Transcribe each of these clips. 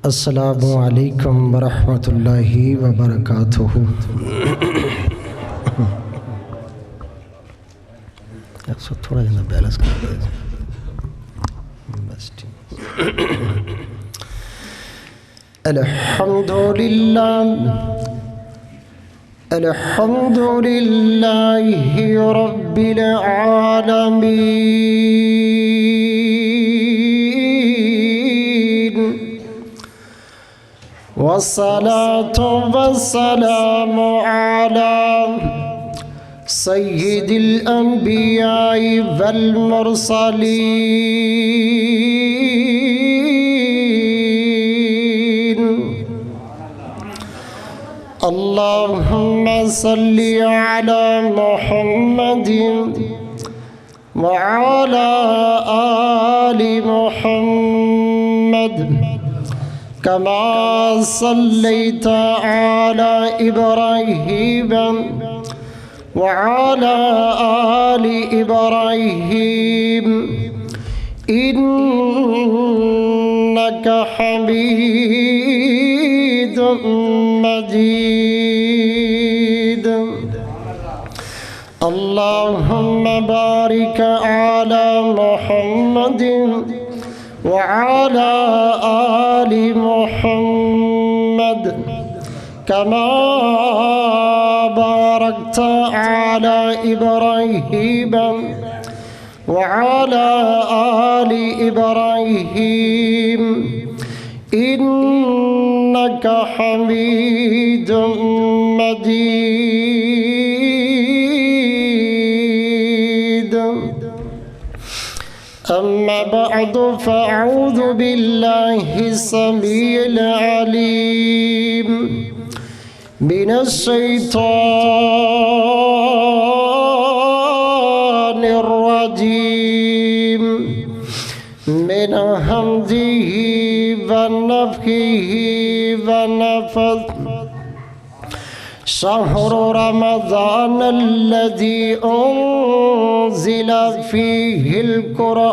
السلام علیکم ورحمۃ اللہ وبرکاتہ۔ تھوڑا جا بیلنس کر دیں بس ٹھیک۔ الحمد للہ رب العالمین، والصلاة والسلام على سید الانبیاء والمرسلین، اللہم صلی علی محمد وعلى آل محمد كما صليت على إبراهيم وعلى آل إبراهيم إنك حميد مجيد، اللهم بارك على محمد وعلى آل محمد كما باركت على إبراهيم وعلى آل إبراهيم إنك حميد مجيد. أما بعد فأعوذ بالله السميع العليم من الشيطان الرجيم، من همزه ونفخه ونفثه. شهر رمضان الذي أنزل فيه القرآن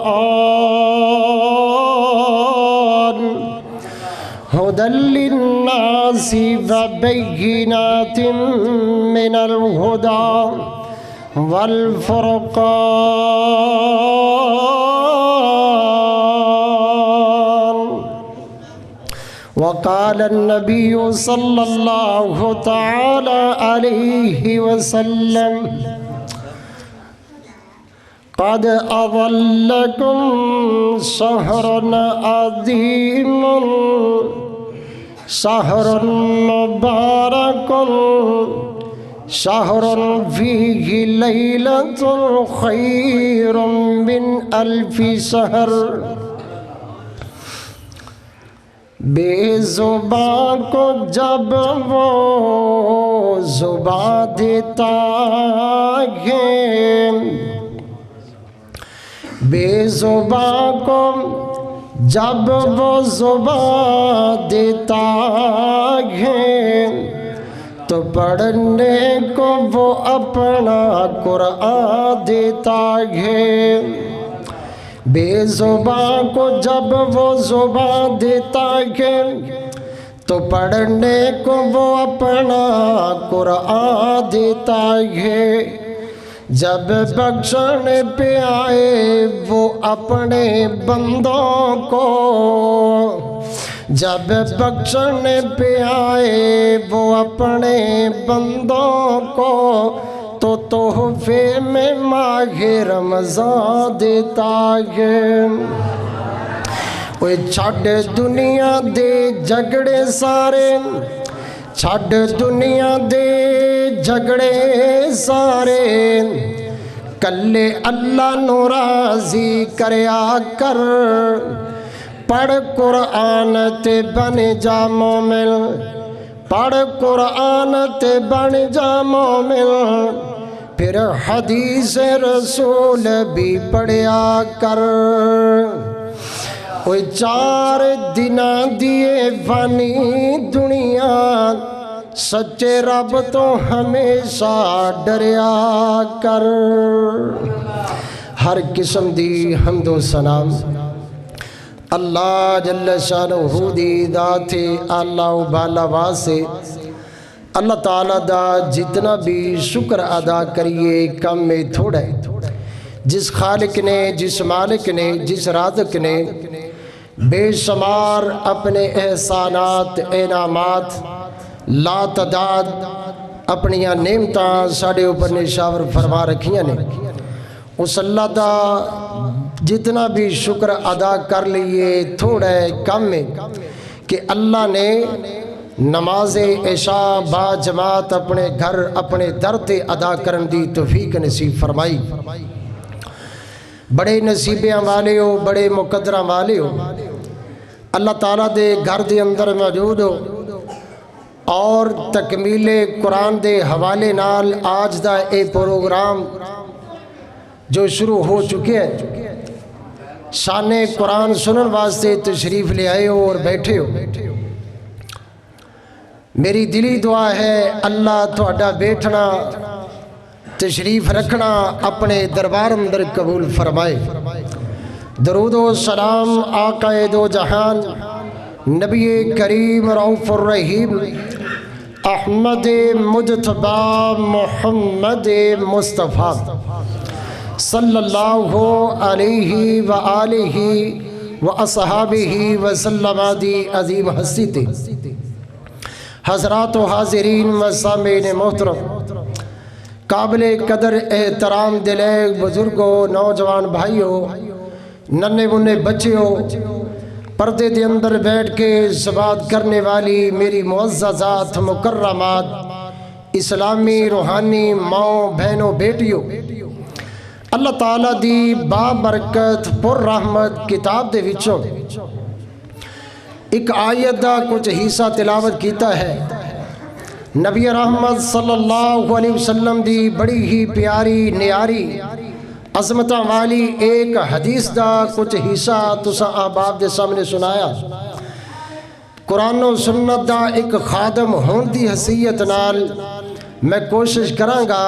هدى للناس وبينات من الهدى والفرقان. وقال النبي صلى الله تعالى عليه وسلم: قد أظلكم شهر عظيم، شهر مبارك، شهر فيه ليلة خير من 1000 شهر. بے زباں کو جب وہ زباں دیتا ہے، بے زباں کو جب وہ زباں دیتا ہے، تو پڑھنے کو وہ اپنا قرآن دیتا ہے. بے زباں کو جب وہ زباں دیتا ہے، تو پڑھنے کو وہ اپنا قرآن دیتا ہے. جب بخشنے پہ آئے وہ اپنے بندوں کو، جب بخشنے پہ آئے وہ اپنے بندوں کو، تو تحفے میں ماہ رمضان دیتا ہے. اوے چھڈ دنیا دے جھگڑے سارے، چھڈ دنیا دے جھگڑے سارے، کلے اللہ نو راضی کریا کر. پڑھ قرآن تے بن جا مومن، پڑھ قرآن تے بن جا مومن. پھر حدیث رسول بھی پڑھیا کر. کوئی 4 دن دیے فانی دنیا، سچے رب تو ہمیشہ ڈریا کر. ہر قسم دی حمد و ثنا اللہ جل شانہ دی ذات اعلیٰ و بالا واسے اللہ تعالیٰ دا جتنا بھی شکر ادا کریے کم میں تھوڑا ہے۔ جس خالق نے، جس مالک نے، جس رازق نے بے شمار اپنے احسانات انعامات لا تعداد اپنیاں نعمتاں ساڑے اوپر نشاور فرما رکھیاں نے، اس اللہ دا جتنا بھی شکر ادا کر لیے تھوڑا ہے کم ہے کہ اللہ نے نماز عشاء با جماعت اپنے گھر اپنے در تے ادا کرن دی توفیق نصیب فرمائی۔ بڑے نصیبیاں والے ہو، بڑے مقدرہ والے ہو، اللہ تعالیٰ دے گھر دے اندر موجود ہو اور تکمیل قرآن دے حوالے نال آج دا اے پروگرام جو شروع ہو چکے ہیں، شان قرآن سنن واسطے تشریف لے آئے ہو اور بیٹھے ہو۔ میری دلی دعا ہے اللہ تھوڑا بیٹھنا تشریف رکھنا اپنے دربار اندر قبول فرمائے۔ درود و سلام آقا دو جہان نبی کریم رؤوف الرحیم احمد مجتبی محمد مصطفیٰ صلی اللہ علیہ وآلہ واصحابہ وسلم دی عظیم ہستی تے حضرات و حاضرین و سامعین محترم، قابل قدر احترام دلے بزرگوں، نوجوان بھائیوں، ننے منے بچیوں، پردے دے اندر بیٹھ کے سماعت کرنے والی میری معززات مکرمات اسلامی روحانی ماؤں بہنوں بیٹیوں، اللہ تعالیٰ دی بابرکت پر رحمت کتاب دے وچوں ایک آیت دا کچھ حصہ تلاوت کیتا ہے۔ نبی رحمت صلی اللہ علیہ وسلم دی بڑی ہی پیاری نیاری عظمتاں والی ایک حدیث دا کچھ حصہ تساں احباب دے سامنے سنایا۔ قرآن و سنت دا ایک خادم ہون دی حیثیت نال میں کوشش کراں گا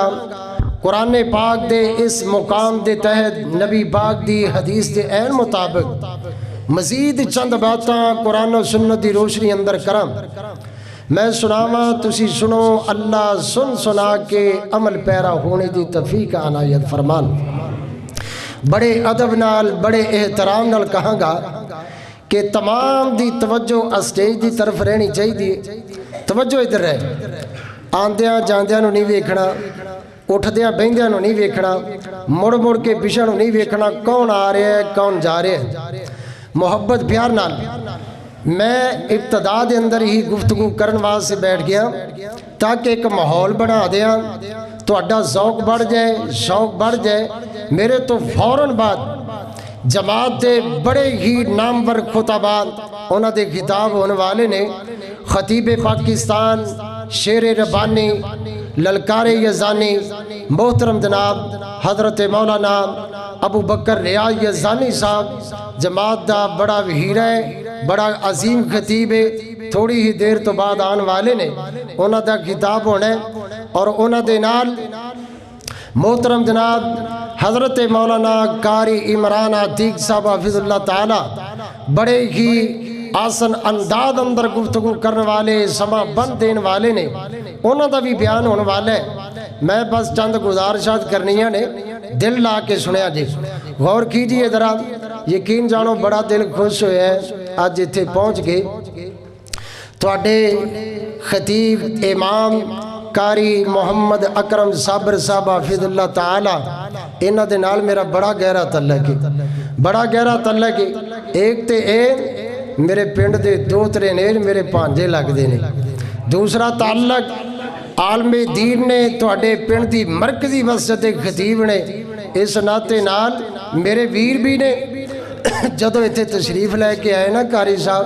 قرآن پاک دے اس مقام دے تحت نبی پاک دی حدیث دے عین مطابق مزید چند باتاں قرآن و سنت دی روشنی اندر کرم۔ میں سناواں تسی سنو، اللہ سن سنا کے عمل پیرا ہونے دی توفیق عنایت فرمان۔ بڑے ادب نال بڑے احترام نال کہاں گا کہ تمام دی توجہ اسٹیج دی طرف رہنی چاہیے۔ توجہ ادھر رہے، آندیاں جاندیاں نو نہیں ویکھنا، اٹھدیاں بہندیاں نو نہیں ویکھنا، مڑ مڑ کے پیچھے نو نہیں ویکھنا، کون آ رہے ہے کون جا رہے ہیں۔ محبت پیار نال میں ابتدا دے اندر ہی گفتگو کرن واسطے بیٹھ گیا تاکہ ایک ماحول بنا دیاں، تہاڈا ذوق بڑھ جائے، شوق بڑھ جائے۔ میرے تو فوراً بعد جماعت دے بڑے ہی نامور خطبات انہاں دے خطاب ہونے والے نے، خطیب پاکستان، شیر ربانی، للکار یزانی، محترم جناب حضرت مولانا ابو بکر ریاض یزانی صاحب، جماعت دا بڑا وہیر ہے، بڑا عظیم خطیب ہے، تھوڑی ہی دیر تو بعد آن والے نے انہاں دا خطاب ہونا ہے، اور انہاں دے نال محترم جناب حضرت مولانا قاری عمران عتیق صاحب حفظ اللہ تعالی بڑے ہی آسن انداز اندر گفتگو کرنے والے، سما بند دین والے نے، انہاں دا بھی بیان ہونے والا ہے۔ میں بس چند گزارشات کرنیاں نے، دل لا کے سنیا جی، غور کیجئے ذرا، یقین جانو بڑا دل خوش ہویا ہے آج اتھے پہنچ گئے۔ تواڈے خطیب امام قاری محمد اکرم صابر صاحب حفظ اللہ تعالی، انہاں دے نال میرا بڑا گہرا تعلق ہے، بڑا گہرا تعلق ہے۔ ایک تے اے میرے پنڈ دے دو ترے نے میرے پانجے لگ دے نے، دوسرا تعلق عالم دین نے تواڈے پنڈ دی مرکزی مسجد خطیب نے، اس ناتے نال میرے ویر بھی نے۔ جدو اتنے تشریف لے کے آئے نا قاری صاحب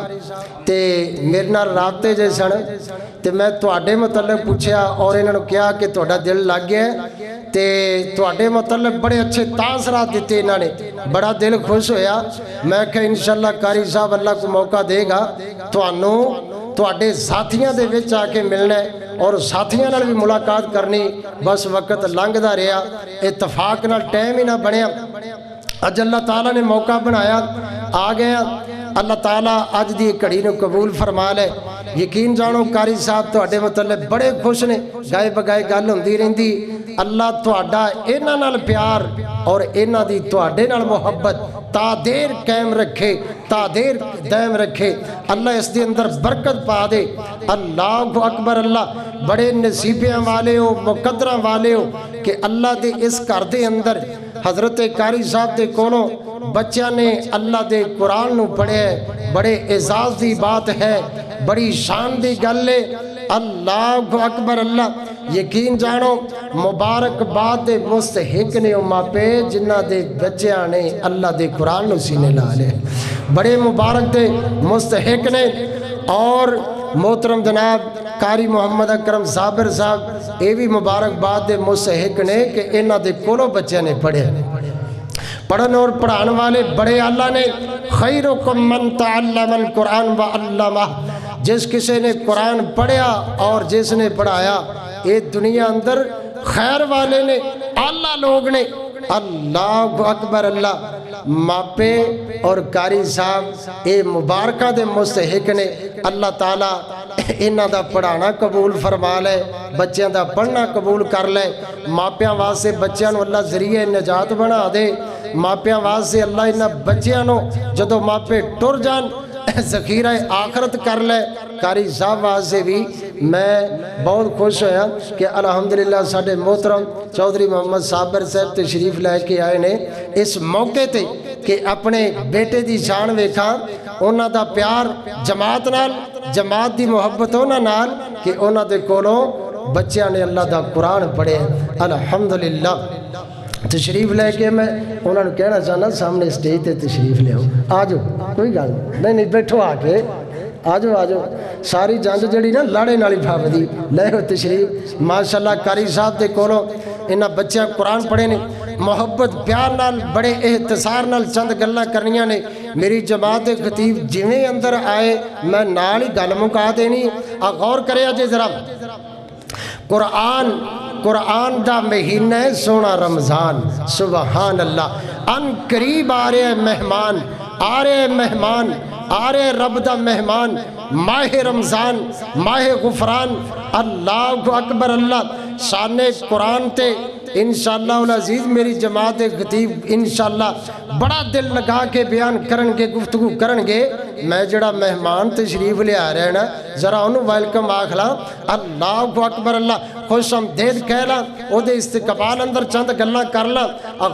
تے میرے نال رابطے جے سن تے میں تواڈے متعلق پوچھیا اور انہوں نے کہا کہ تواڈا دل لگ گیا ہے تے تواڈے متعلق بڑے اچھے تاثرات دیتے انہوں نے، بڑا دل خوش ہویا۔ میں کہ انشاءاللہ قاری صاحب اللہ کو موقع دے گا تواڈے ساتھیاں دے وچ آ کے ملنا ہے اور ساتھیاں نال بھی ملاقات کرنی، بس وقت لنگدا رہیا، اتفاق نال ٹائم ہی نہ بنیا، اج اللہ تعالیٰ نے موقع بنایا، آ گیا۔ اللہ تعالیٰ اج دی گھڑی نو قبول فرما لے۔ یقین جانو قاری صاحب تواڈے متعلق بڑے خوش نے، گائے بگائے گل ہوندی رہندی۔ اللہ تواڈا انہاں نال پیار اور انہاں دی تواڈے نال محبت تا دیر قائم رکھے، تا دیر دائم رکھے، اللہ اس دے اندر برکت پا دے۔ اللہ اکبر، اللہ بڑے نصیبیاں والے ہو، مقدراں والے ہو کہ اللہ دے اس گھر دے اندر حضرت قاری صاحب دے کولوں بچیاں نے اللہ دے قرآن نو پڑھے ہے۔ بڑے اعزاز دی بات ہے، بڑی شان دی گل ہے۔ اللہ اکبر، اللہ یقین جانو مبارکباد دے مستحق نے او ماپے جنہ دے بچیاں نے اللہ دے قرآن نو سینے لا لے، بڑے مبارک دے مستحق نے۔ اور محترم جناب قاری محمد اکرم صابر صاحب یہ بھی مبارکباد دے مستحق نے کہ انہاں دے کولوں بچیاں نے پڑھے، پڑھن اور پڑھان والے بڑے اللہ نے۔ خیرکم من تعلم القرآن وعلمہ، جس کسی نے قرآن پڑھیا اور جس نے پڑھایا، یہ دنیا اندر خیر والے نے، اللہ لوگ نے۔ اللہ اکبر، اللہ ماپے اور قاری صاحب اے مبارکہ دے مستحق نے۔ اللہ تعالیٰ انہاں دا پڑھانا قبول فرما لے، بچیاں دا پڑھنا قبول کر لے۔ ماپیاں واسطے بچیاں نو اللہ ذریعہ نجات بنا دے، ماپیاں واسطے اللہ انہاں بچیاں نو جدو ماپے ٹر جان ذخیرہ آخرت کر لے۔ قاری صاحب واسطے بھی میں بہت خوش ہویا کہ الحمدللہ ساڈے محترم چودھری محمد صابر صاحب تشریف لے کے آئے نے اس موقع تے کہ اپنے بیٹے دی شان ویکھاں، انہاں دا پیار جماعت نال، جماعت دی محبت انہاں نال کہ انہاں دے کولوں بچیاں نے اللہ دا قرآن پڑھے۔ الحمدللہ تشریف لے کے میں انہوں نے کہنا چاہنا سامنے اسٹیج تے تشریف لے آؤ، آجو کوئی گل نہیں، بیٹھو آ کے، آجو آجو، ساری جنگ جڑی نا لاڑے نالی پھاودی، لے ہو تشریف۔ ماشاءاللہ قاری صاحب دے کولوں انہاں بچیاں قرآن پڑھے نے، محبت پیار نال بڑے احتسار نال چند گلاں کرنیاں نے۔ میری جماعت خطیب جویں اندر آئے میں نال ہی گل مکا دینی۔ غور کریا جے ذرا، قرآن دا مہینہ ہے سونا رمضان، سبحان اللہ۔ ان قریب آ رہے مہمان، آ رہے مہمان، آ رہے رب دا مہمان، ماہ رمضان، ماہ غفران۔ اللہ اکبر، اللہ شان قرآن تے انشاءاللہ العزیز میری جماعت خطیب انشاءاللہ بڑا دل لگا کے بیان کرن گے، گفتگو کرن گے۔ میں جڑا مہمان تشریف لے آ رہے ہیں نا ذرا انہوں ویلکم آکھلا۔ اللہ اکبر، اللہ خوش آمدید کہلا، او دے استقبال اندر چند گلاں کرلا۔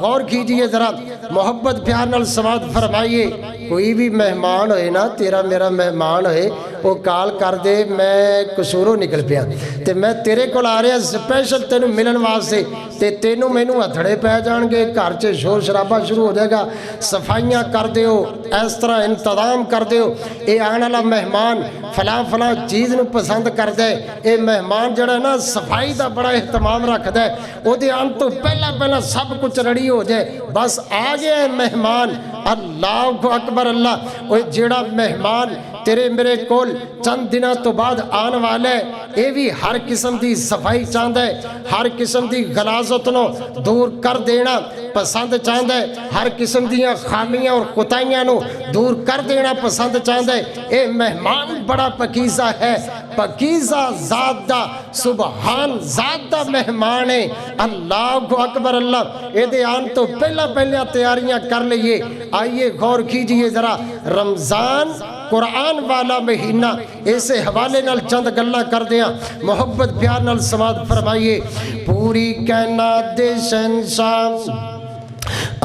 غور کیجئے ذرا، محبت پیار نال سماعت فرمائیے۔ کوئی بھی مہمان ہوئے نا، تیرا میرا مہمان ہوئے، وہ کال کر دے میں قصوروں نکل پیا تے میں تیرے کو آ رہا سپیشل تینوں ملن واسطے، تے تینوں مینوں ہتھڑے پہ جان گے، گھر چ شور شرابہ شروع ہو جائے گا، صفائیاں کر دیو، اس طرح انتظام کر دیو۔ اے آنے والا مہمان فلاں فلاں چیز نو پسند کر دے، اے مہمان جڑا ہے نا صفائی دا بڑا اہتمام رکھ دے، او دے آن تو پہلا سب کچھ ریڈی ہو جائے، بس آ گیا ہے مہمان۔ اللہ اکبر، اللہ وہ جڑا مہمان تیرے میرے کول چند دنوں تو بعد آن والا ہے، اے بھی ہر قسم دی صفائی چاہتا ہے، ہر قسم دی غلاظت نو دور کر دینا پسند چاہتا ہے، ہر قسم دیاں خامیاں اور کوتاہیاں نو دور کر دینا پسند چاہتا ہے۔ اے مہمان بڑا پکیزہ ہے، پکیزہ ذات دا، سبحان ذات دا مہمان ہے۔ اللہ اکبر، اللہ اے دے آن تو پہلا تیاریاں کر لئیے۔ آئیے غور کیجئے ذرا، رمضان قرآن والا مہینہ، ایسے حوالے نال چند گلاں کر دیا، محبت پیار نال سماعت فرمائیے۔ پوری کائنات دے شہنشاہ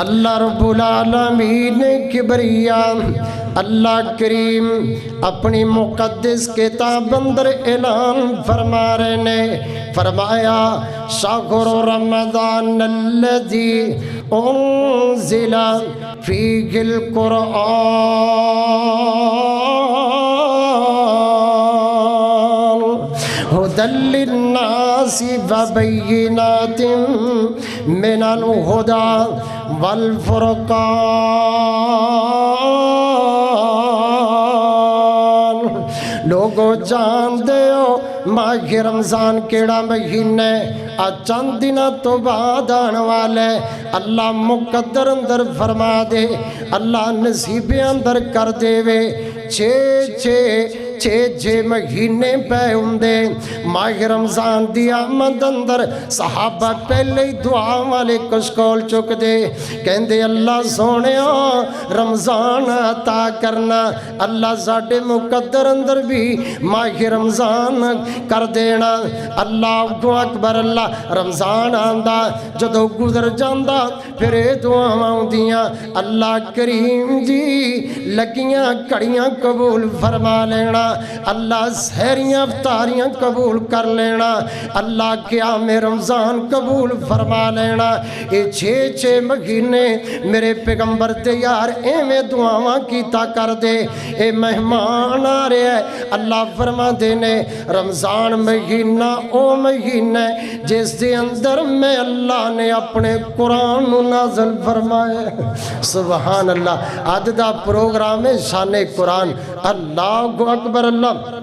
اللہ رب العالمین کبریا، اللہ کریم اپنی مقدس کتاب اندر اعلان فرما رہے نے، فرمایا شہر رمضان الذی انزل فیہ القرآن ہدی للناس وبینات من الہدی والفرقان لوگو جان دے ہو ماہ رمضان کیڑا مہینہ ہے چند دنوں تو بعد آنے والے اللہ مقدر اندر فرما دے اللہ نصیب اندر کر دے وے چھے مہینے پہ ہوندے ماہ رمضان دی آمد اندر صحابہ پہلے ہی دعا والے کشکول چک دے کہندے اللہ سونے رمضان عطا کرنا اللہ ساڑھے مقدر اندر بھی ماہ رمضان کر دینا اللہ اکبر اللہ رمضان آندہ جدو گزر جاندہ پھر دعا ماؤں اللہ کریم جی لگیاں کڑیاں قبول فرما لینا اللہ سہریاں افطاریاں قبول کر لینا اللہ قیام رمضان قبول فرما لینا یہ چھے مہینے میرے پیغمبر تے یار ایویں دعاواں کیتا کر دے اے مہمان آ رہے ہیں اللہ فرما دینے رمضان مہینہ او مہینہ جس دے اندر میں اللہ نے اپنے قرآن نازل فرمائے سبحان اللہ عددہ پروگرام شان قرآن اللہ اکبر اللہ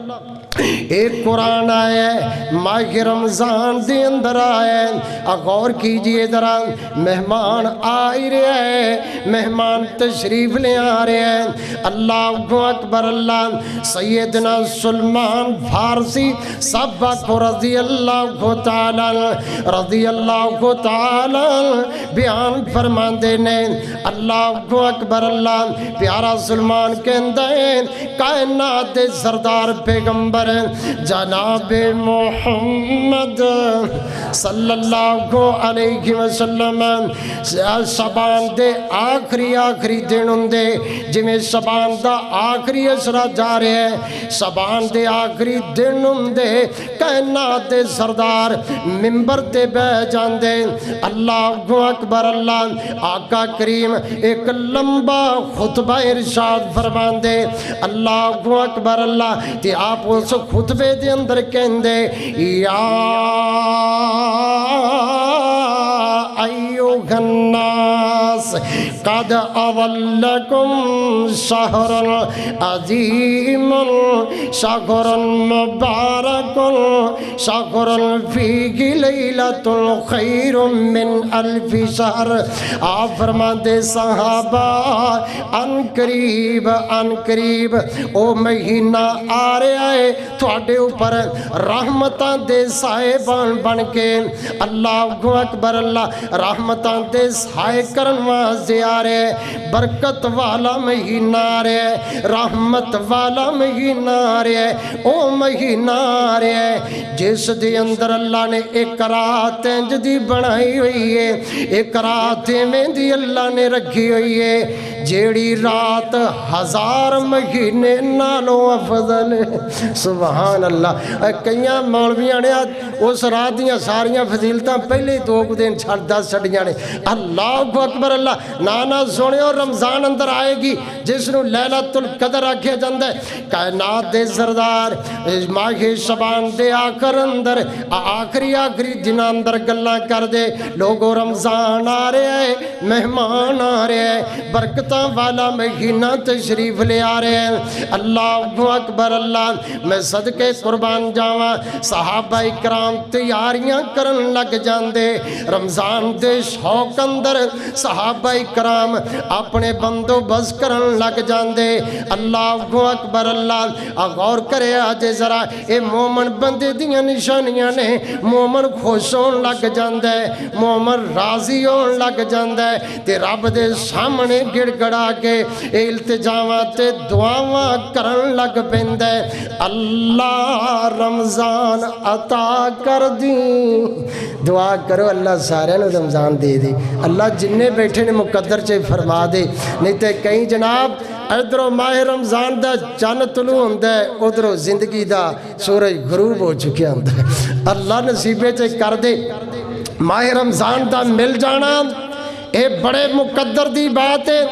ایک قرآن آیا ہے ماہ رمضان دے اندر آیا ہے غور کیجئے ذرا مہمان آئی رہے ہیں مہمان تشریف لے آ رہے ہیں اللہ اکبر اللہ سیدنا سلمان فارسی سبق رضی اللہ تعالی بیان فرمان دینے اللہ اکبر اللہ پیارا سلمان کے اندر کائنات سردار پیغمبر جناب محمد صلی اللہ علیہ وسلم شبان دے آخری دن ہوندے جویں شبان دا آخری اشرا جا رہے ہیں شبان دے آخری دن ہوندے کائنات دے سردار منبر تے بہ جاندے اللہ اکبر اللہ آقا کریم ایک لمبا خطبہ ارشاد فرماندے اللہ اکبر اللہ تے آپ اس خطبے دے اندر کہندے یا ایوہ الناس قد اضلکم شہر عظیم شہر مبارک شہر فیہ لیلۃ خیر من الف شہر آپ فرمان دے صحابہ ان قریب او مہینہ آ رہا ہے تھوڑے اوپر رحمتاں دے سائے بن کے اللہ اکبر اللہ رحمتاں دے سائے کرن واسطے آ رہے برکت والا مہینہ آ رہے رحمت والا مہینہ آ رہے او مہینہ آ رہے جس دے اندر اللہ نے ایک رات انج دی بنائی ہوئی ہے ایک رات میں دی اللہ نے رکھی ہوئی ہے جیڑی رات 1000 مہینے نالوں افضل ہے سبحان اللہ کئیاں مولویاں نے اس رات دیاں ساریاں فضیلتاں پہلے 2 دن چھڑیاں نے اللہ اکبر اللہ نانا سونے اور رمضان اندر آئے گی جس نو لیلۃ القدر آکھیا جاندا ہے کائنات دے سردار ماہ شبان دے آخر اندر آخری دن اندر گلاں کر دے لوگوں رمضان آ رہے ہیں مہمان آ رہے ہیں برکتاں والا مہینہ تشریف لے آ رہے ہیں اللہ اکبر اللہ میں صدقے قربان جاواں صحابہ اکرام تیاریاں کرن لگ جاندے رمضان دے شوق اندر صحابہ اکرام اپنے بندوبست کرن لگ جاندے اللہ اکبر اللہ غور کرے آج ذرا اے مومن بندے دیاں نشانیاں نے مومن خوش ہون لگ جاندے مومن راضی ہون لگ جاندے تے رب دے سامنے گڑ گڑا کے التجاواں تے دعاواں کرن لگ پیندے اللہ رمضان عطا کر دی دعا کرو اللہ سارے نے رمضان دے دے اللہ جننے بیٹھے نے مقدر چے فرما دے نہیں تے کہیں جناب ادھروں ماہ رمضان دا چن طلوع ہوندہ ہے ادھروں زندگی دا سورج غروب ہو چکے ہوندہ ہے اللہ نصیبے چے کر دے ماہ رمضان دا مل جانا اے بڑے مقدر دی بات ہے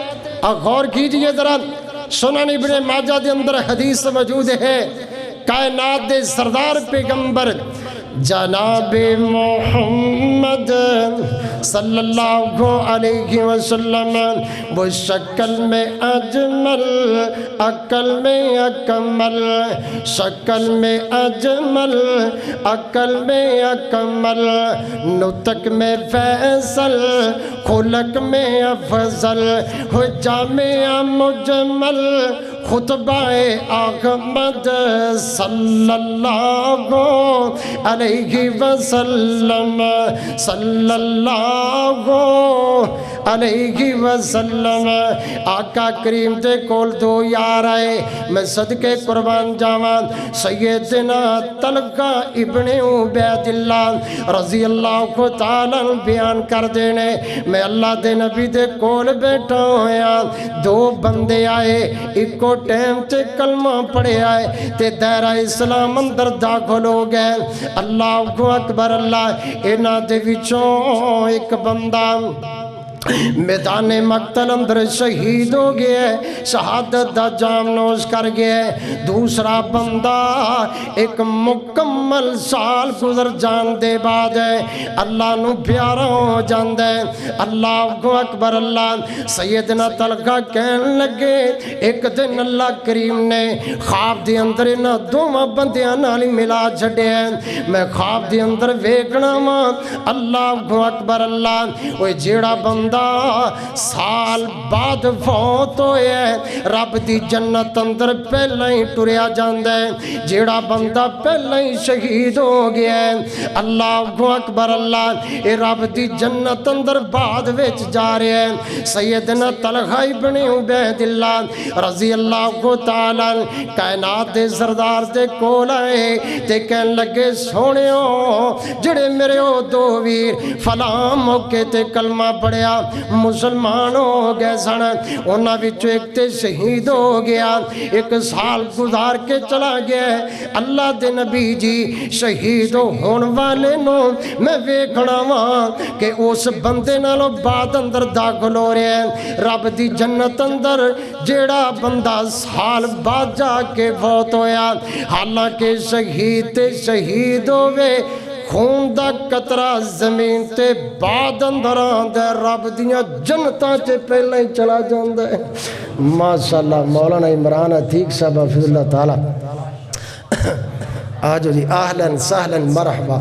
غور کیجئے ذرا سنن ابن ماجہ دے اندر حدیث موجود ہے کائنات دے سردار پیغمبر جناب محمد صلی اللہ علیہ وسلم وہ شکل میں اجمل عقل میں اکمل شکل میں اجمل عقل میں اکمل نطق میں فیصل خلق میں افضل ہو جامع مجمل خطبہ احمد صلی اللہ علیہ وسلم صلی اللہ علیہ وسلم آقا کریم دے کول دو یار آئے میں صدقے قربان جاوان سیدنا طلحہ ابن عبید اللہ رضی اللہ کو تعالیٰ بیان کر دینے میں اللہ دے نبی دے کول بیٹھا ہویا دو بندے آئے ایک کو ٹیم تے کلمہ پڑھے آئے تے دائرہ اسلام اندر داخل ہو گئے اللہ اکبر اللہ اینا دے وچوں ایک بندہ میدان مقتل اندر شہید ہو گیا شہادت دا جام نوش کر گیا دوسرا بندہ ایک مکمل سال گزر جان دے بعد ہے اللہ نو پیارا ہو جان دے اللہ اکبر اللہ سیدنا طلحہ کہن لگے ایک دن اللہ کریم نے خواب دے اندر انہاں دوواں بندیاں نال ملا چھڈے میں خواب دے اندر ویکھنا وا اللہ اکبر اللہ وہ جیڑا بندہ سال بعد فوت ہوئے رب دی جنت اندر پہلے ہی ٹریا جاندے جیڑا بندہ پہلے ہی شہید ہو گیا ہے اللہ اکبر اللہ اے رب دی جنت اندر بعد وچ جا رہے ہیں سیدنا طلحہ ابن عبید اللہ رضی اللہ تعالی کائنات دے سردار دے کول آئے تے کہن لگے سونےو جڑے میرے او دو ویر فلاں موقع تے کلمہ پڑھیا مسلمان ہو گئے سن انہاں وچوں ایک تے شہید ہو گیا ایک سال گزار کے چلا گیا اللہ دے نبی جی شہید ہون والے نو میں ویکھنا وا کہ اس بندے نالوں بعد اندر داخل ہو رہے ہیں رب دی جنت اندر جیڑا بندہ سال بعد جا کے فوت ہویا حالانکہ شہید تے شہید ہوئے خون دا قطرہ زمین تے بعد اندر آندے رب دیاں جنتاں تے پہلے ہی چلا جاندے ماشاءاللہ مولانا عمران عتیق صاحب حفظ اللہ تعالی آجو جی اہلاً سہلاً مرحبا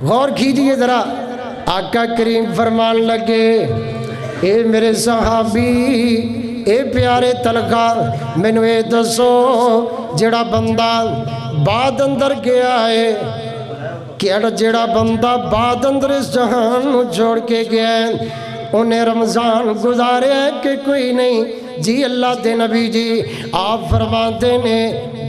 غور کیجئے ذرا آقا کریم فرمان لگے اے میرے صحابی اے پیارے طلحہ مینوں اے دسو جڑا بندہ بعد اندر گیا ہے کیڑا جڑا بندہ بعد اندر اس جہان نو چھوڑ کے گیا ہے انہیں رمضان گزارے ہے کہ کوئی نہیں جی اللہ دے نبی جی آپ فرماتے نے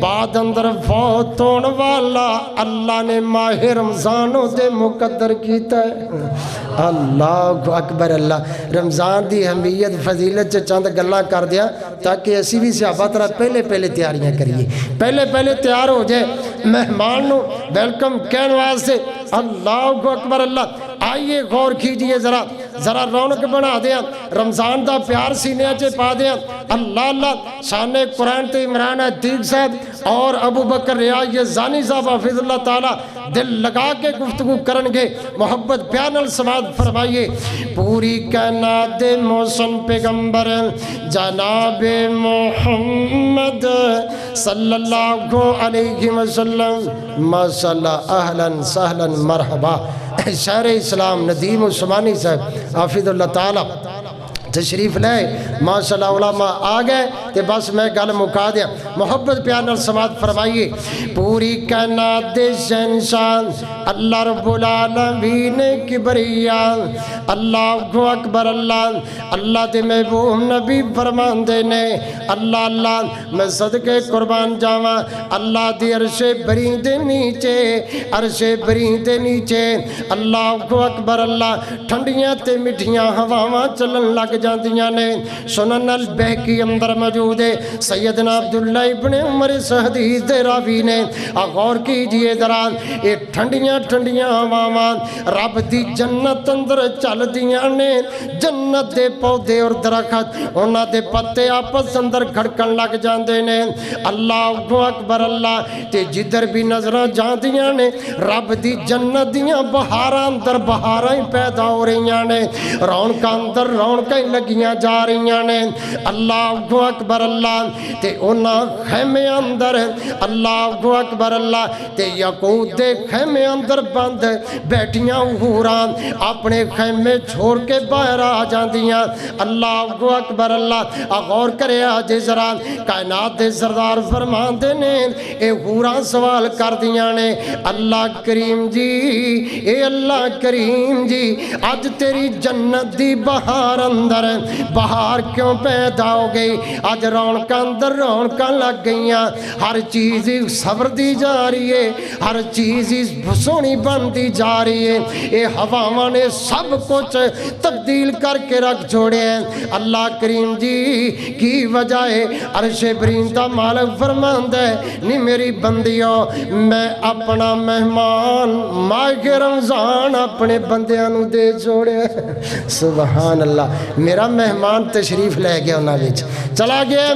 بعد اندر فوت ہونے والا اللہ نے ماہ رمضانوں دے مقدر کیتا ہے اللہ اکبر اللہ رمضان دی اہمیت فضیلت چند گلاں کر دیا تاکہ اسی بھی صحابہ طرح پہلے تیاریاں کریے پہلے تیار ہو جائے مہمان نو ویلکم کہنے واسطے اللہ اکبر اللہ آئیے غور کیجئے ذرا رونق بنا دیا رمضان دا پیار سینے چے پا دیا اللہ اللہ شان قرآن تے عمران عتیق صاحب اور ابو بکر ریاض یزانی صاحب حفظ اللہ تعالی دل لگا کے گفتگو کرنگے محبت پیانل سماعت فرمائیے پوری کائنات دے موسم پیغمبر جناب محمد صلی اللہ علیہ وسلم ماشاءاللہ اہلاً سہلاً مرحبا شہر اسلام ندیم عثمانی صاحب حافظ اللہ تعالی تشریف لائے ماشاءاللہ علماء آ گئے تے بس میں گل مکا دیا محبت پیار نال سماعت فرمائیے پوری کائنات دے شہنشاہ اللہ رب العالمین کبریا اللہ اکبر اللہ دے محبوب نبی فرمان دے نے اللہ اللہ میں صدقے قربان جاواں اللہ دی عرش بری دے نیچے عرش بری دے نیچے اللہ اکبر اللہ ٹھنڈیاں تے مٹھیاں ہواواں چلن لگ جاندیاں نے۔ سنن البہقی اندر موجود ہے، سیدنا عبداللہ ابن عمر اس حدیث دے راوی نے غور کیجئے ذرا، یہ ٹھنڈیاں ٹھنڈیاں ہواواں رب دی جنت اندر چل دیاں نے، جنت دے پودے اور درخت انہاں دے پتے آپس اندر کھڑکن لگ جاندے نے۔ اللہ اکبر اللہ، تے جدھر بھی نظراں جاندیاں نے رب دی جنت دیاں بہاراں اندر بہاراں ہی پیدا ہو رہیاں نے، رونقاں اندر رونقاں ہی لگیاں جا رہیاں نے۔ اللہ اکبر اللہ، تے انہاں خیمے اندر اللہ اکبر اللہ، تے یاقوت دے خیمے اندر بند بیٹھیاں حوراں اپنے خیمے چھوڑ کے باہر آ جاندیاں۔ اللہ اکبر اللہ، غور کرے آج ذرا، کائنات دے سردار فرماندے نے اے حوراں سوال کر دیاں نے، اللہ کریم جی، اے اللہ کریم جی، آج تیری جنت دی بہار اندر بہار کیوں پیدا ہو گئی؟ آج رونقاں اندر رونقاں لگ گئیاں، ہر چیز صبر دی جا رہی ہے، ہر چیز سونی بنتی جا رہی ہے، اے ہواواں نے سب کچھ تبدیل کر کے رکھ چھوڑے ہیں۔ اللہ کریم جی کی وجہ ہے؟ عرش برین دا مالک فرماندا ہے، نہیں میری بندیوں، میں اپنا مہمان ماہ رمضان اپنے بندیاں نو دے چھوڑے۔ سبحان اللہ، میرا مہمان تشریف لے گیا انہاں وچ چلا گیا۔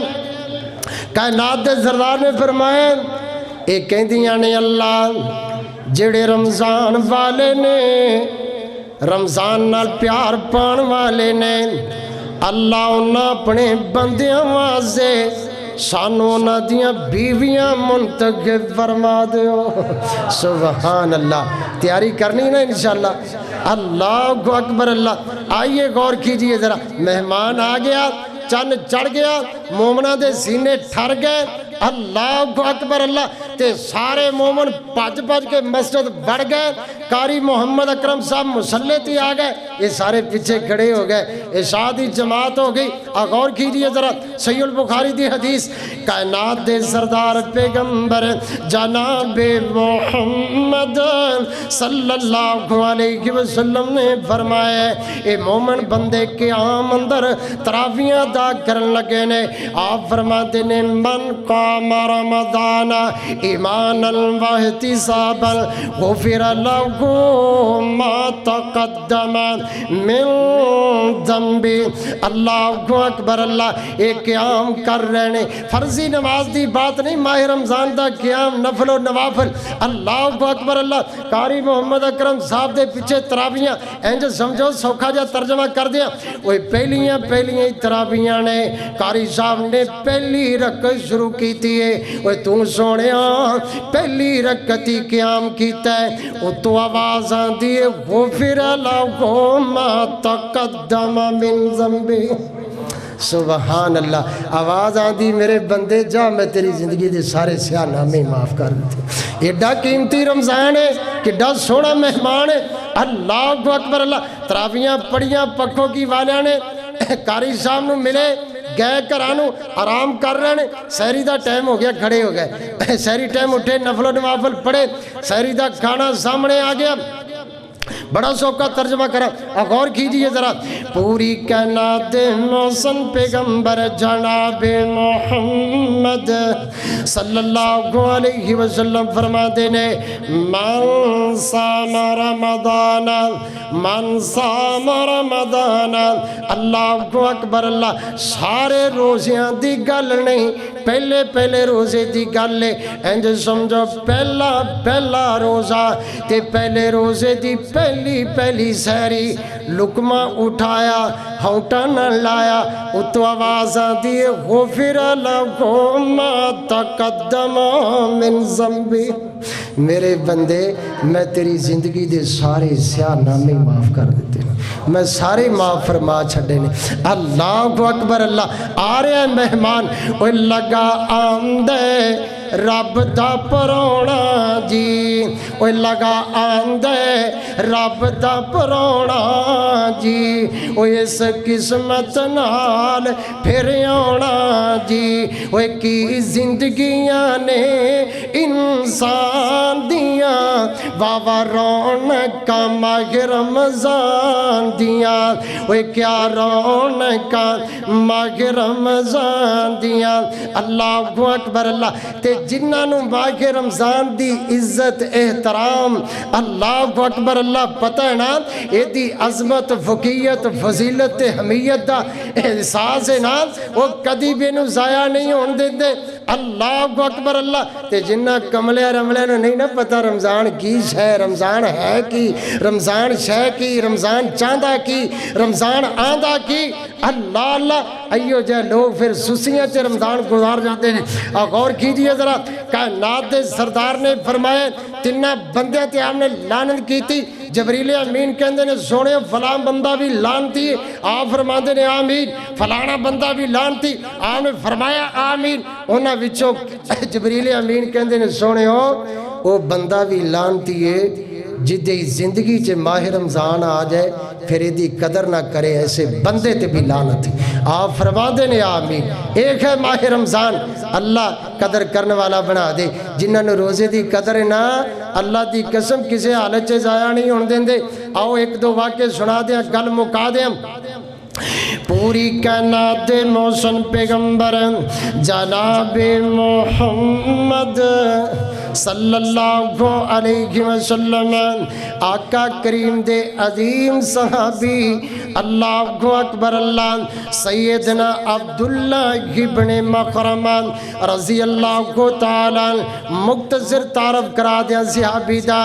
کائنات دے سردار نے فرمایا، اے کہندیاں نے اللہ جڑے رمضان والے نے، رمضان نال پیار پان والے نے، اللہ انہاں اپنے بندیاں واسطے سانو انہاں دیاں بیویاں منتخب فرما دیو۔ سبحان اللہ، تیاری کرنی نا انشاءاللہ۔ اللہ اکبر اللہ، آئیے غور کیجئے ذرا، مہمان آ گیا، چند چڑھ گیا، مومنہ دے سینے ٹھر گئے۔ اللہ اکبر اللہ، تے سارے مومن پج پج کے مسجد بڑھ گئے، قاری محمد اکرم صاحب مصلی تے آ گئے، یہ سارے پیچھے کھڑے ہو گئے، عشاء دی جماعت ہو گئی۔ غور کیجئے ذرا، صحیح البخاری دی حدیث، کائنات دے سردار پیغمبر جناب محمد صلی اللہ علیہ وسلم نے فرمایا، اے مومن بندے قیام اندر تراویحاں ادا کرن لگے نے۔ آپ فرماتے نے، من قام رمضان ایمانا واحتسابا غفر له ما تقدم من ذنبی۔ اللہ اکبر اللہ، ایک قیام کر رہے نے، فرضی نماز دی بات نہیں، ماہ رمضان دا قیام نفل و نوافل۔ اللہ اکبر اللہ، قاری محمد اکرم صاحب دے پیچھے تراویحاں، انج سمجھو سوکھا جا ترجمہ کر دیا، وہ پہلیاں تراویحاں نے، قاری صاحب نے پہلی رکعت شروع کی تھی، وہ تو سونیا پہلی رکعت ہی قیام کیتا ہے، وہ تو آواز آندی ہے، غفر له ما تقدم من ذنبی۔ سبحان اللہ، آواز آندی میرے بندے جا، میں تیری زندگی دے سارے سیاہ نامے معاف کر دیتے۔ ایڈا قیمتی رمضان ہے، کڈا سونا مہمان ہے۔ اللہ اکبر اللہ، تراویحاں پڑھیاں پکھوں کی والیاں نے، قاری صاحب نو ملے، گئے گھرانو آرام کر رہے ہیں، سحری دا ٹائم ہو گیا، کھڑے ہو گئے، سحری ٹائم اٹھے، نفل و نوافل پڑھے، سحری دا کھانا سامنے آ گیا۔ بڑا سوکھا ترجمہ کرا، غور کیجئے ذرا، پوری کائنات محسن پیغمبر جناب محمد صلی اللہ علیہ وسلم فرماتے نے، من صام رمضان، من صام رمضان۔ اللہ اکبر اللہ، سارے روزیاں دی گل نہیں، پہلے پہلے روزے دی گل ہے، انج سمجھو پہلا روزہ تے پہلے روزے دی پہلی سحری، لقمہ اٹھایا، ہونٹا نہ لایا، اتو آواز آتی ہے، غفر له ما تقدم من ذنبی۔ میرے بندے، میں تیری زندگی دے سارے سیاہ نامے معاف کر دیتے ہیں، میں سارے معاف فرما چھڑے نے۔ اللہ اکبر اللہ، آ رہے ہیں مہمان، وہ لگا آمدے رب دا پرونا جی، وہ لگا آندے رب دا پرونا جی، وہ اس قسمت نال پھر آنا جی، وہ کی زندگیاں نے انسان دیاں واہ رونقاں ماہ رمضان دیاں، اوے کیا رونقاں ماہ رمضان دیاں۔ اللہ اکبر اللہ۔ تے جنہاں نوں ماہ رمضان دی عزت احترام اللہ اکبر اللہ پتہ ہے نا، اے دی عظمت فقیت فضیلت تے حمیت دا احساس ہے نا، وہ کدی بھی نو ضائع نہیں ہون دیندے۔ اللہ اکبر اللہ۔ تے جنہ کملے رملے نو نہیں نا پتہ رمضان کی شے، رمضان ہے کی، رمضان شے کی، رمضان چاندہ کی، رمضان آندہ کی، اللہ اللہ ایو جے لوگ پھر سسیاں چے رمضان گزار جاتے ہیں۔ غور کیجئے ذرا، کائنات دے سردار نے فرمایا تنہ بندے تے آپ نے لعنت کی تھی، جبریل امین کہندے نے سونے فلاں بندہ بھی لعنتی، آپ فرماندے نے آمین، فلانا بندہ بھی لعنتی، آپ نے فرمایا آمین۔ انہاں وچوں جبریل امین کہندے نے سونے او بندہ بھی لعنتی ہے جدی زندگی چے ماہ رمضان آ جائے پھر ایدی قدر نہ کرے، ایسے بندے تے بھی لعنت ہے۔ آپ فرماندے نے آمین۔ ایک ہے ماہ رمضان، اللہ قدر کرنے والا بنا دے۔ جنہاں نے روزے دی قدر ہے نا، اللہ دی قسم کسے حالت چے ضائع نہیں ہون دیندے۔ آؤ ایک دو واقعے سنا دیں، گل مکا دیں۔ پوری کائنات دے موسم پیغمبر جناب محمد صلی اللہ علیہ وسلم، آقا کریم دے عظیم صحابی اللہ اکبر اللہ سیدنا عبداللہ ابن مکرم رضی اللہ تعالی مختصر تعارف کرا دیا صحابی دا۔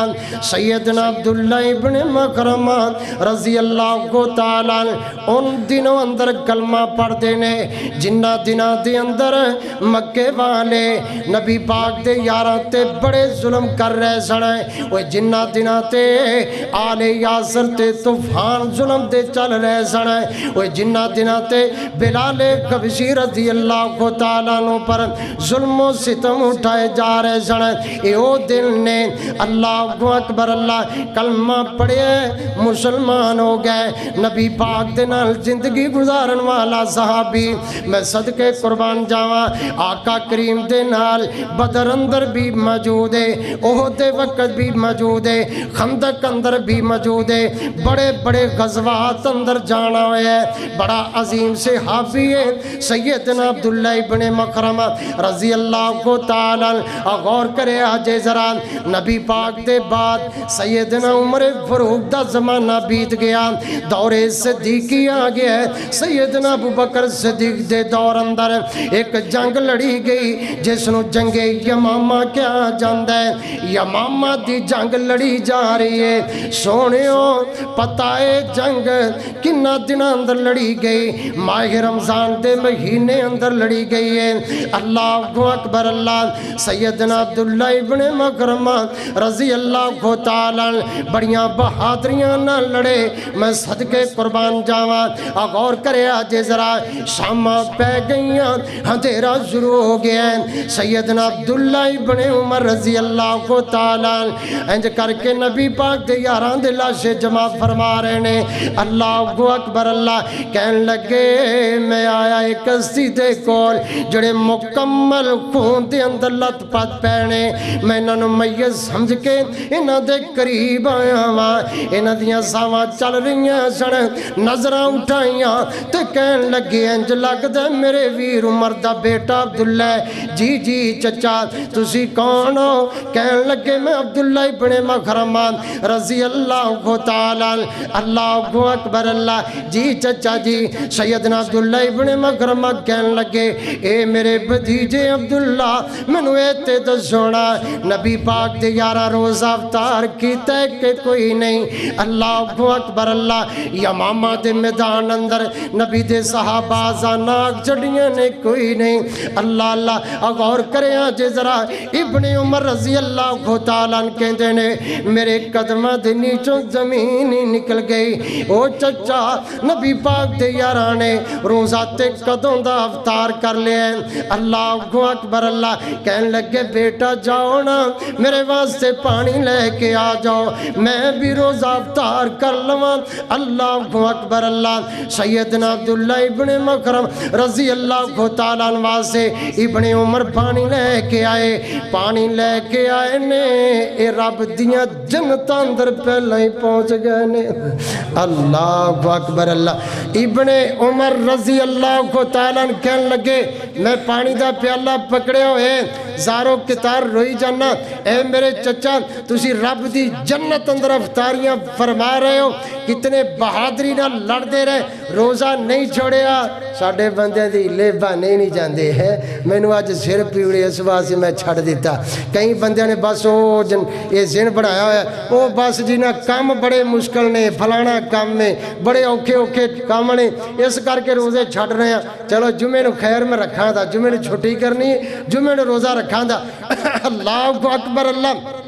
سیدنا عبداللہ ابن مکرم رضی اللہ تعالی ان دنوں اندر کلمہ پڑھ دینے جنہ دنوں دے اندر مکے والے نبی پاک دے یاراں تے بڑے ظلم کر رہے سنے، وہ جنہ دنوں تے آل یاسر تے طوفان ظلم دے چل رہے سنے، وہ جنہ دنوں تے بلال حبشی رضی اللہ تعالیٰ عنہ پر ظلم و ستم اٹھائے جا رہے سنے۔ ایو دل نے اللہ اکبر اللہ کلمہ پڑھے مسلمان ہو گئے، نبی پاک دے نال زندگی گزارن والا صحابی میں صدقے قربان جاواں، آقا کریم دے نال بدر اندر بھی موجود ہے، احد وقت بھی موجود ہے، خندق اندر بھی موجود ہے، بڑے بڑے غزوات اندر جانا ہے، بڑا عظیم صحابی ہے سیدنا عبداللہ ابن مکرم رضی اللہ تعالی۔ غور کرے آجے ذرا، نبی پاک دے بعد سیدنا عمر فاروق دا زمانہ بیت گیا، دور صدیقی آ گیا ہے، سیدنا ابو بکر صدیق دے دور اندر ایک جنگ لڑی گئی جس نو جنگ یمامہ کیا جاندہ ہے، یمامہ دی جنگ لڑی جا رہی ہے۔ سونیوں پتہ ہے جنگ کنہ دن اندر لڑی گئی، ماہ رمضان دے مہینے اندر لڑی گئی ہے۔ اللہ اکبر اللہ سیدنا عبداللہ ابن مکرم رضی اللہ تعالی بڑیاں بہادریاں نہ لڑے، میں صدقے قربان جاواں۔ غور کرے آجے ذرا، شامہ پہ گئیاں، اندھیرا شروع ہو گیا ہے، سیدنا عبداللہ ابن عمر رضی اللہ تعالی انج کر کے نبی پاک دے یاران دے لاشے جمع فرما رہے نے۔ اللہ اکبر اللہ کہن لگے میں آیا ایک کشتی دے کول جڑے مکمل خون دے اندر لت پت پینے، میں انہاں نوں میت سمجھ کے انہاں دے قریب آیا ہاں، انہاں دیاں ساواں چل رہیاں سن، نظراں اٹھائیاں تے کہن لگے انج لگدا میرے ویر عمر دا بیٹا عبداللہ۔ جی جی چچا تسی کون ہو؟ کہن لگے میں عبداللہ ابن مکرم رضی اللہ تعالی۔ اللہ اکبر اللہ، جی چچا جی۔ سیدنا عبداللہ ابن مکرم کہن لگے اے میرے بھتیجے عبداللہ منو ایتے دسونا نبی پاک دے یارہ روز افطار کیتا ہے کہ کوئی نہیں؟ اللہ اکبر اللہ، یمامہ دے میدان اندر نبی دے صحابہ زاناک چڑیاں نے کوئی نہیں۔ اللہ اللہ غور کرے آجے ذرا، ابن عمر رضی اللہ تعالیٰ کہندے نے میرے قدمہ دے نیچوں زمین ہی نکل گئی۔ او چچا نبی پاک دے یارانے روزہ تے قدوں دا افطار کر لیا ہے۔ اللہ اکبر اللہ کہن لگے بیٹا جاؤ نا میرے واسطے پانی لے کے آ جاؤ، میں بھی روزہ افطار کر لواں۔ اللہ اکبر اللہ، سیدنا عبداللہ ابن مکرم رضی اللہ تعالیٰ عنہ سے ابن عمر پانی لے کے آئے، پانی لے کے آئے نے اے رب دیاں جنتاں اندر پہلے ہی پہنچ گئے نے اللہ اکبر اللہ ابن عمر رضی اللہ تعالیٰ کہنے لگے میں پانی دا پیالہ پکڑے ہوئے زارو کتار روئی جانا اے میرے چچا تسی رب دی جنت اندر افطاریاں فرما رہے ہو کتنے بہادری نہ لڑ دے رہے روزہ نہیں چھوڑیا ساڑھے بندے دی لے بانے نہیں جاندے ہیں میں نے آج سر پیوڑے اس واسے میں چھڑ دیتا کئی بندے نے بس یہ ذہن بڑھایا ہوا ہے وہ بس جی نا کام بڑے مشکل نے پھلانا کام میں بڑے اوکھے کام نے اس کر کے روزے چھڑ رہے ہیں چلو جمعے نو خیر میں رکھا تھا جمعے نو چھٹی کرنی جمعے نو روزہ رکھا تھا اللہ اکبر اللہ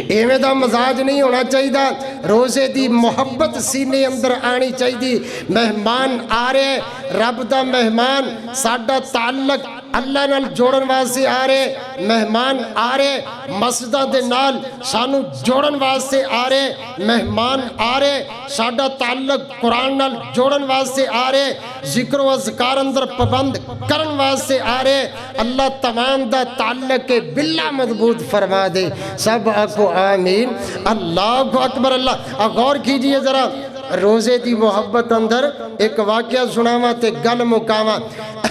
ایویں دا مزاج نہیں ہونا چاہیے روزے دی محبت سینے اندر آنی چاہیے مہمان آ رہے رب دا مہمان ساڈا تعلق اللہ نال جوڑن واسطے آ رہے مہمان آ رہے مسجداں دے نال سانو جوڑن واسطے آ رہے مہمان آ رہے ساڈا تعلق قرآن نال جوڑن واسطے آ رہے ذکر و اذکار اندر پابند کرن واسطے آ رہے اللہ تمام دا تعلق باللہ مضبوط فرما دے سب آکو آمین اللہ اکبر اللہ غور کیجئے ذرا روزے دی محبت اندر ایک واقعہ سناوا تے گل مکاوا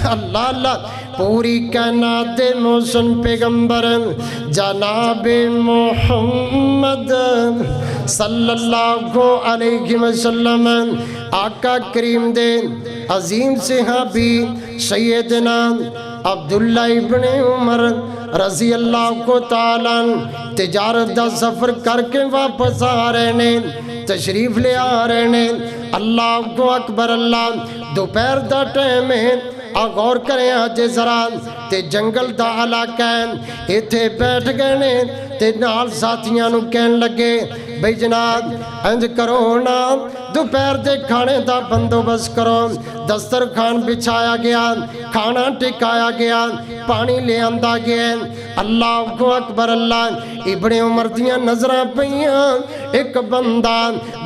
اللہ اللہ پوری کائنات دے محسن پیغمبر جناب محمد صلی اللہ علیہ وسلم آقا کریم دے عظیم صحابی سیدنا عبداللہ ابن عمر رضی اللہ کو تعالیٰ تجارت دا سفر کر کے واپس آ رہے نے تشریف لے آ رہے نے اللہ کو اکبر اللہ دوپہر دا ٹائم ہے غور کریں آج ذرا تے جنگل دا علاقہ ہے ایتھے بیٹھ گئے نے تے نال ساتھیاں نو کہن لگے بھئی جناب انج کرو نا دوپہر دے کھانے دا بندوبست کرو دسترخوان بچھایا گیا کھانا ٹکایا گیا پانی لے آندا گیا اللہ کو اکبر اللہ ابن عمر دیاں نظراں پئیاں ایک بندہ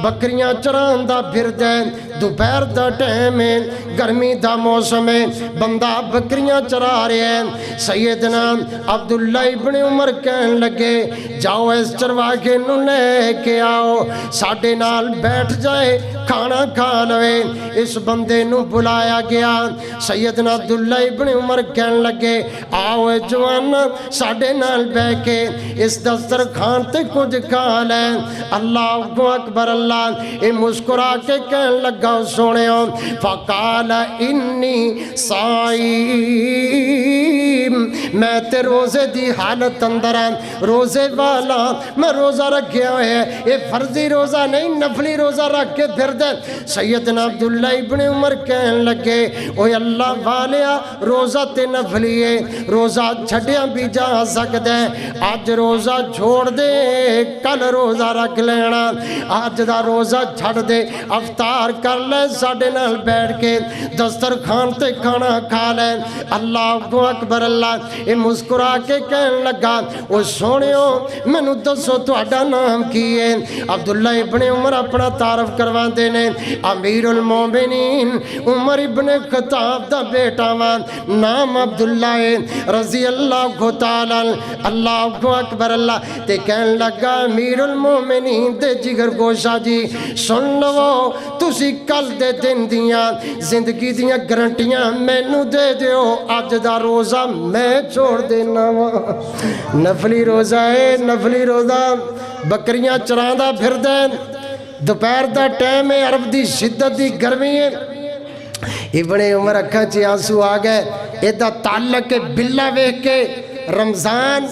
بکریاں چراندا پھردا دوپہر دا ٹائم ہے گرمی دا موسم ہے بندہ بکریاں چرا رہے ہیں سیدنا عبداللہ ابن عمر کہن لگے جاؤ اس چرواہے نو لے کے آؤ ساڈے نال بیٹھ جائے کھانا کھا لوے اس بندے نو بلایا گیا سیدنا عبداللہ ابن عمر کہن لگے آؤ اے جوان ساڈے نال بیٹھ کے اس دسترخوان تے کچھ کھا لے اللہ کو اکبر اللہ اے مسکرا کے کہن لگا سونے فقال انی صائم میں تے روزے دی حالت اندر روزے والا میں روزہ رکھیا ہے یہ فرضی روزہ نہیں نفلی روزہ رکھ کے پھر دے سیدنا عبداللہ ابن عمر کہن لگے اوہ اللہ والیا روزہ تے نفلی ہے روزہ چھڑیاں بھی جا سکتے آج روزہ چھوڑ دے کل روزہ رکھ لینا آج دا روزہ چھڑ دے افطار کر لے ساڑھے نال بیٹھ کے دسترخوان تے کھانا کھا لے اللہ کو اکبر اللہ اے مسکرا کے کہن لگا او سونیو میں نو دسو تہاڈا نام کی ہے عبداللہ ابن عمر اپنا تعارف کروا دینے امیر المومنین عمر ابن خطاب دا بیٹا وان نام عبداللہ رضی اللہ تعالی اللہ کو اکبر اللہ تے کہن لگا امیر المومنین تے جگر گوشا جی سن لو تسی کل دے دن دیاں زندگی دیاں گرنٹیاں میں نو دے دیو آج دا روزہ میں چھوڑ دینا نفلی روزہ ہے نفلی روزہ بکریاں چراندہ پھر دے دوپہر دا ٹائم ہے عرب دی شدت دی گرمی ہے ابن عمر اکھاں چی آنسو آگئے ایدہ تعلق باللہ ویکھ کے رمضان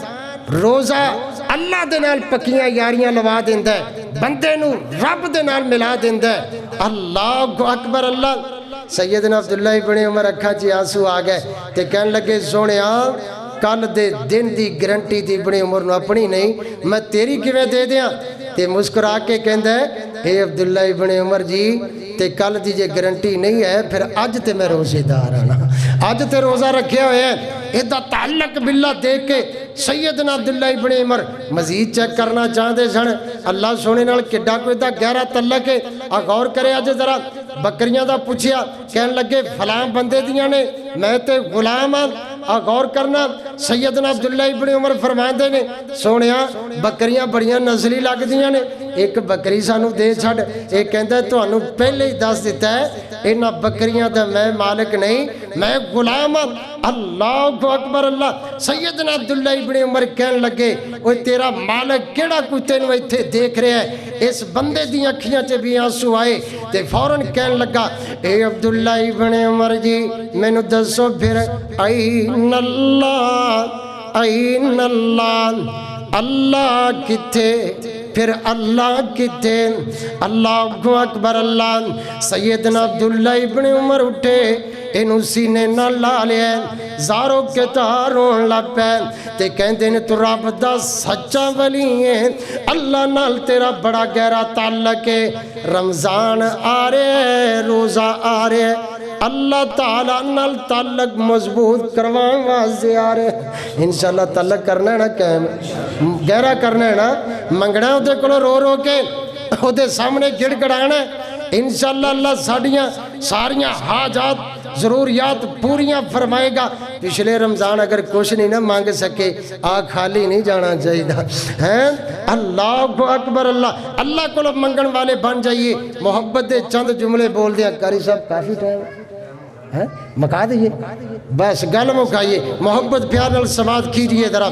روزہ اللہ دے نال پکیاں یاریاں لوا دیندہ ہے بندے نو رب دے نال ملا دیندہ ہے اللہ اکبر اللہ سیدنا عبداللہ ابن عمر اکھاں چی آنسو آگئے تے کہن لگے سونے کل دے دن دی گرنٹی دی ابن عمر نو اپنی نہیں میں تیری کیویں دے دیاں تے مسکرا کے کہندہ ہے اے عبداللہ ابن عمر جی تے کل دی جے گرنٹی نہیں ہے پھر آج تے میں روزے دار آنا آج تے روزہ رکھے ہوئے ہیں ایدہ تعلق باللہ دیکھ کے سیدنا عبداللہ ابن عمر مزید چیک کرنا چاہتے سن اللہ سونے نال کڈا کوئی دا گہرا تعلق ہے غور کرے آج ذرا بکریاں دا پوچھیا کہن لگے فلاں بندے دیاں نے میں تے غلام ہاں غور کرنا سیدنا عبداللہ ابن عمر فرماندے نے سونیا بکریاں بڑیاں نسلی لگ دیاں نے ایک بکری سانو دے چھڑ ایک کہندا ہے تانوں پہلے ہی دس دیتا ہے انہاں بکریاں دا میں مالک نہیں میں غلام ہوں اللہ اکبر اللہ سیدنا عبداللہ ابن عمر کہن لگے اوے تیرا مالک کیڑا کوئی تینوں ایتھے دیکھ رہا ہے اس بندے دی اکھیاں چ بھی آنسو آئے تے فوراً کہن لگا اے عبداللہ ابن عمر جی مینوں دسو پھر این اللہ اللہ کتے پھر اللہ کتے اللہ اکبر اللہ سیدنا عبداللہ ابن عمر اٹھے انہوں سینے نہ لا لیا زاروں کے تاروں لپے تے کہندے نے تو رب دا سچا ولی ہے اللہ نال تیرا بڑا گہرا تعلق ہے رمضان آ رہے روزہ آ رہے اللہ تعالیٰ نال تعلق مضبوط کروان واسطے آ رہے انشاءاللہ تعلق کرنا ہے نا قائم گہرا کرنا ہے نا منگنا ہے دے کلو رو رو کے او دے سامنے گڑ گڑانا ہے انشاءاللہ اللہ ساریاں حاجات ضروریات پوریاں فرمائے گا پچھلے رمضان اگر کچھ نہیں نہ مانگ سکے خالی نہیں جانا چاہیے اللہ اکبر اللہ اللہ کو منگن والے بن جائیے محبت دے چند جملے بول دیا کاری صاحب کافی ٹائم مکا دئیے بس گل مکائیے محبت پیار نال سماعت کیجئے ذرا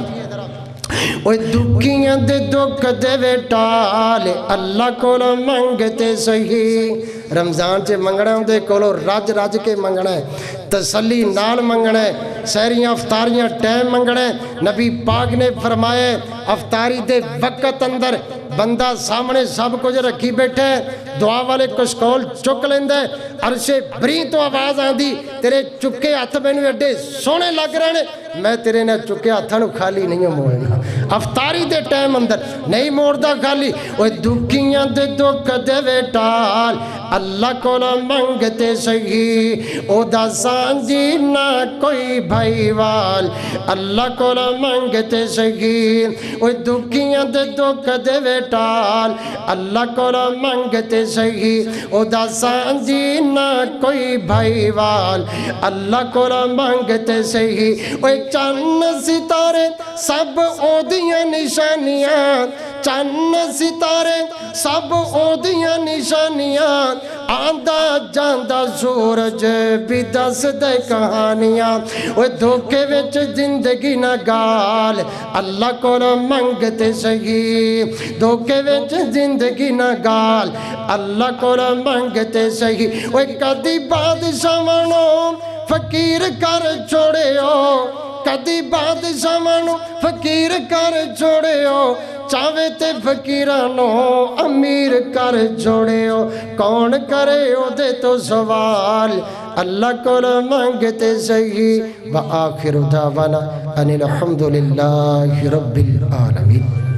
اوے دکھیاں دے دکھ دے ویٹال اللہ کو منگتے صحیح رمضان سے منگنا دے کولو رج رج کے منگنا ہے تسلی نال منگنا ہے سہریاں افطاریاں ٹائم منگنا ہے نبی پاک نے فرمایا افطاری دے وقت اندر بندہ سامنے سب کچھ رکھی بیٹھے دعا والے کسکول چک لیندے عرش بری تو آواز آندی تیرے چکے ہاتھ میں نے اڈے سونے لگ رہے ہیں میں تیرے نے چکے ہاتھوں خالی نہیں موڑنا افطاری دے ٹائم اندر نہیں موڑدا خالی اوے دکھیاں دے دکھ دے ویٹال اللہ کو منگتے صحیح او دا سانجی نہ کوئی بھائی وال اللہ کو منگتے صحیح اوے دکھیاں دے دکھ دے ویٹال اللہ کو منگتے صحیح او دا سانجی نہ کوئی بھائی وال اللہ کو منگتے صحیح اوے چند ستارے سب او دیاں نشانیاں چند ستارے سب او دیاں نشانیاں آندہ جاندہ سورج بھی دس دے کہانیاں وہ دھوکے وچ زندگی نہ گال اللہ کو منگتے صحیح دھوکے وچ زندگی نہ گال اللہ کو منگتے صحیح وہ کدی بادشاہ منو فقیر کر چھوڑے ہو کدی بادشاہ منو فقیر کر چھوڑے ہو چاہے تے فقیرانو امیر کر چھوڑے ہو کون کرے ہو دے تو سوال اللہ کو منگتے صحیح وآخر دعوانا ان الحمدللہ رب العالمین